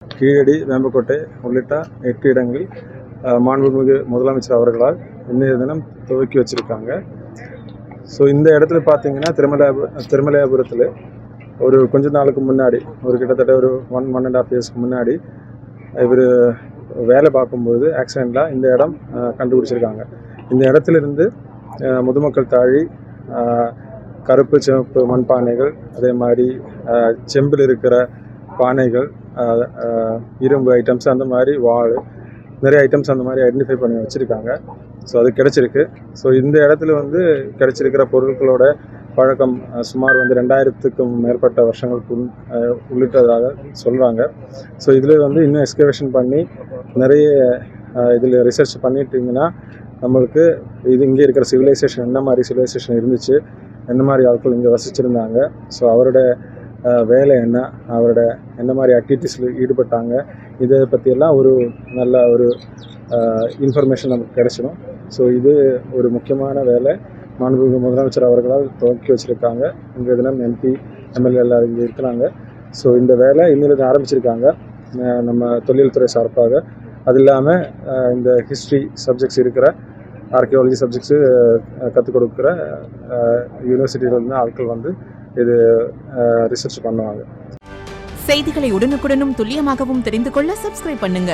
கீழடி, வேம்பக்கோட்டை உள்ளிட்ட 8 இடங்கள் மாண்புமிகு முதலமைச்சர் அவர்களால் இன்றைய தினம் துவக்கி வச்சுருக்காங்க. ஸோ இந்த இடத்துல பார்த்தீங்கன்னா திருமலையாபுரத்தில் ஒரு கொஞ்ச நாளுக்கு முன்னாடி, ஒரு கிட்டத்தட்ட ஒரு 1.5 இயர்ஸ்க்கு முன்னாடி இவர் வேலை பார்க்கும்போது ஆக்சிடெண்ட்டாக இந்த இடம் கண்டுபிடிச்சிருக்காங்க. இந்த இடத்துலேருந்து முதுமக்கள் தாழி, கருப்பு சிவப்பு மண்பானைகள், அதே மாதிரி செம்பில் இருக்கிற பானைகள், இரும்பு ஐட்டம்ஸ், அந்த மாதிரி வாள், நிறைய ஐட்டம்ஸ் அந்த மாதிரி ஐடென்டிஃபை பண்ணி வச்சுருக்காங்க. ஸோ அது கிடச்சிருக்கு. ஸோ இந்த இடத்துல கிடச்சிருக்கிற பொருட்களோட பழக்கம் சுமார் 2000க்கும் மேற்பட்ட வருஷங்களுக்கு உள்ளிட்டதாக சொல்கிறாங்க. ஸோ இதில் இன்னும் எக்ஸ்கவேஷன் பண்ணி நிறைய இதில் ரிசர்ச் பண்ணிட்டிங்கன்னா நம்மளுக்கு இங்கே இருக்கிற சிவிலைசேஷன் என்ன மாதிரி சிவிலைசேஷன் இருந்துச்சு, என்ன மாதிரி ஆட்கள் இங்கே வசிச்சிருந்தாங்க, ஸோ அவரோட வேலை என்ன, அவரோட என்ன மாதிரி ஆக்டிவிட்டீஸில் ஈடுபட்டாங்க, இதை பற்றியெல்லாம் ஒரு நல்ல ஒரு இன்ஃபர்மேஷன் நமக்கு கிடைச்சிடும். ஸோ இது ஒரு முக்கியமான வேலை மாண்புமிகு முதலமைச்சர் அவர்களால் துவக்கி வச்சுருக்காங்க. இன்றைய தினம் எம்பி, எம்எல்ஏ எல்லோரும் இங்கே இருக்கிறாங்க. ஸோ இந்த வேலை இன்னிலிருந்து ஆரம்பிச்சிருக்காங்க நம்ம தொழில் துறை சார்பாக. அது இல்லாமல் இந்த ஹிஸ்ட்ரி சப்ஜெக்ட்ஸ் இருக்கிற, ஆர்கியாலஜி சப்ஜெக்ட்ஸு கற்றுக் கொடுக்குற யூனிவர்சிட்டியிலிருந்து ஆட்கள் இது ரிசர்ச் பண்ணுவாங்க. செய்திகளை உடனுக்குடனும் துல்லியமாகவும் தெரிந்து கொள்ள சப்ஸ்கிரைப் பண்ணுங்க.